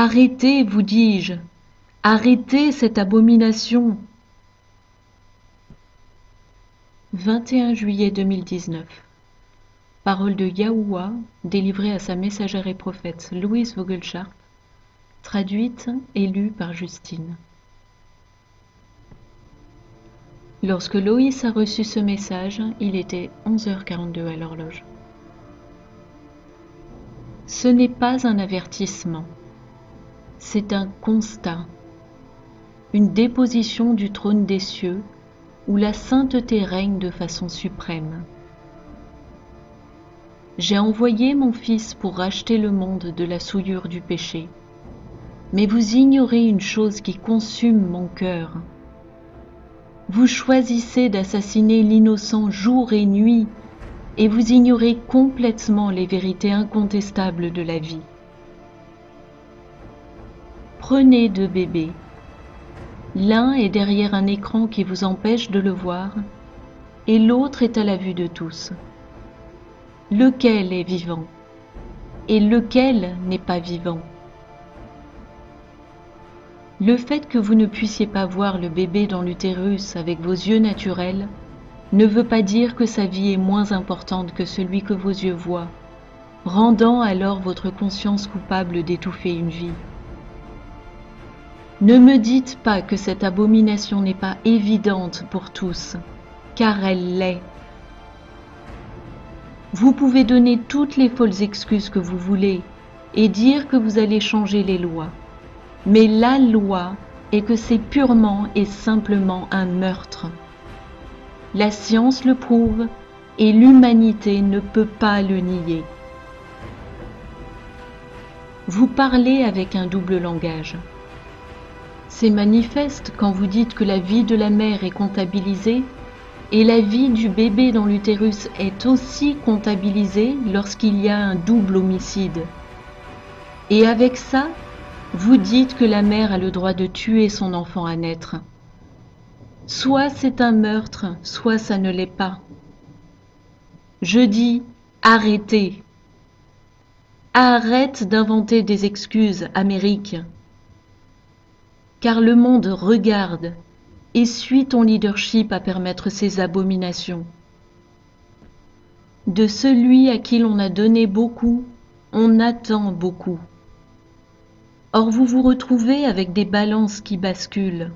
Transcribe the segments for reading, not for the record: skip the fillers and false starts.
Arrêtez, vous dis-je, arrêtez cette abomination. 21 juillet 2019. Parole de Yahuwah, délivrée à sa messagère et prophète Louise Vogelchardt, traduite et lue par Justine. Lorsque Loïs a reçu ce message, il était 11h42 à l'horloge. Ce n'est pas un avertissement, c'est un constat, une déposition du trône des cieux où la sainteté règne de façon suprême. J'ai envoyé mon Fils pour racheter le monde de la souillure du péché, mais vous ignorez une chose qui consume mon cœur. Vous choisissez d'assassiner l'innocent jour et nuit, et vous ignorez complètement les vérités incontestables de la vie. Prenez deux bébés. L'un est derrière un écran qui vous empêche de le voir, et l'autre est à la vue de tous. Lequel est vivant, et lequel n'est pas vivant? Le fait que vous ne puissiez pas voir le bébé dans l'utérus avec vos yeux naturels ne veut pas dire que sa vie est moins importante que celui que vos yeux voient, rendant alors votre conscience coupable d'étouffer une vie. Ne me dites pas que cette abomination n'est pas évidente pour tous, car elle l'est. Vous pouvez donner toutes les folles excuses que vous voulez et dire que vous allez changer les lois. Mais la loi est que c'est purement et simplement un meurtre. La science le prouve et l'humanité ne peut pas le nier. Vous parlez avec un double langage. C'est manifeste quand vous dites que la vie de la mère est comptabilisée et la vie du bébé dans l'utérus est aussi comptabilisée lorsqu'il y a un double homicide. Et avec ça, vous dites que la mère a le droit de tuer son enfant à naître. Soit c'est un meurtre, soit ça ne l'est pas. Je dis arrêtez. Arrête d'inventer des excuses, Amérique. Car le monde regarde et suit ton leadership à permettre ces abominations. De celui à qui l'on a donné beaucoup, on attend beaucoup. Or vous vous retrouvez avec des balances qui basculent.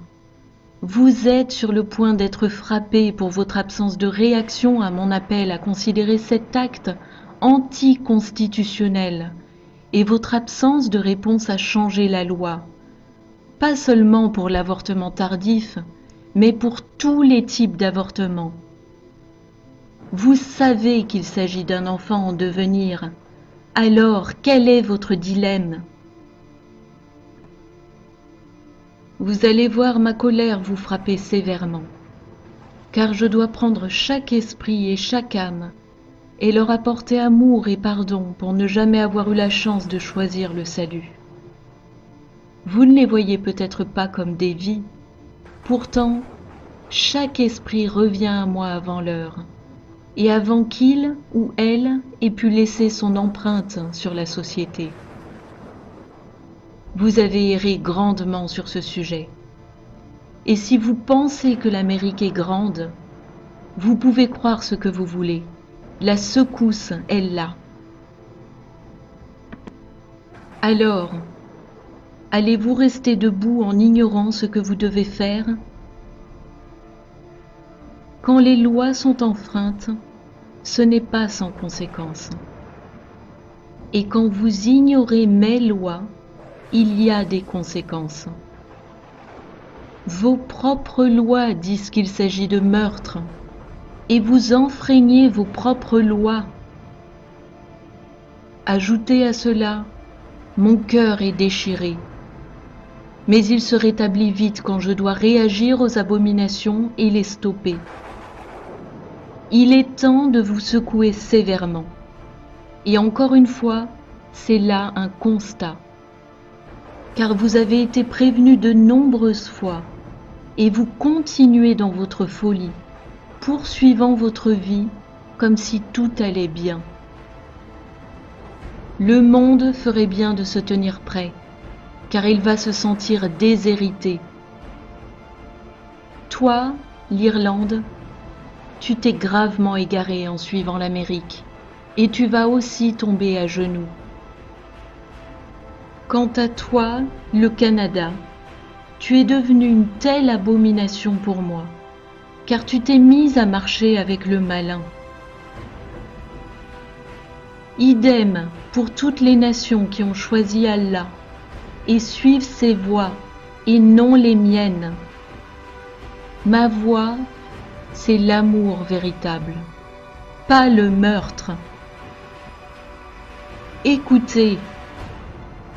Vous êtes sur le point d'être frappé pour votre absence de réaction à mon appel à considérer cet acte anticonstitutionnel et votre absence de réponse à changer la loi, pas seulement pour l'avortement tardif, mais pour tous les types d'avortement. Vous savez qu'il s'agit d'un enfant en devenir, alors quel est votre dilemme ? Vous allez voir ma colère vous frapper sévèrement, car je dois prendre chaque esprit et chaque âme et leur apporter amour et pardon pour ne jamais avoir eu la chance de choisir le salut. Vous ne les voyez peut-être pas comme des vies, pourtant chaque esprit revient à moi avant l'heure, et avant qu'il ou elle ait pu laisser son empreinte sur la société. Vous avez erré grandement sur ce sujet. Et si vous pensez que l'Amérique est grande, vous pouvez croire ce que vous voulez. La secousse est là. Alors, allez-vous rester debout en ignorant ce que vous devez faire? Quand les lois sont enfreintes, ce n'est pas sans conséquence. Et quand vous ignorez mes lois, il y a des conséquences. Vos propres lois disent qu'il s'agit de meurtre, et vous enfreignez vos propres lois. Ajoutez à cela, mon cœur est déchiré, mais il se rétablit vite quand je dois réagir aux abominations et les stopper. Il est temps de vous secouer sévèrement. Et encore une fois, c'est là un constat. Car vous avez été prévenu de nombreuses fois, et vous continuez dans votre folie, poursuivant votre vie comme si tout allait bien. Le monde ferait bien de se tenir prêt, car il va se sentir déshérité. Toi, l'Irlande, tu t'es gravement égaré en suivant l'Amérique, et tu vas aussi tomber à genoux. Quant à toi, le Canada, tu es devenu une telle abomination pour moi, car tu t'es mise à marcher avec le malin. Idem pour toutes les nations qui ont choisi Allah et suivent ses voies et non les miennes. Ma voie, c'est l'amour véritable, pas le meurtre. Écoutez,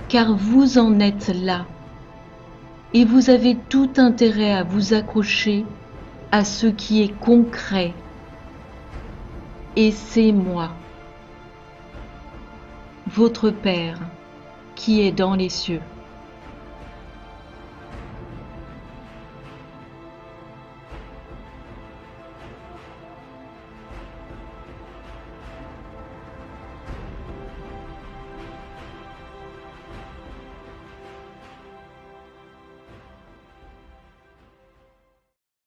car vous en êtes là, et vous avez tout intérêt à vous accrocher à ce qui est concret, et c'est moi, votre Père, qui est dans les cieux.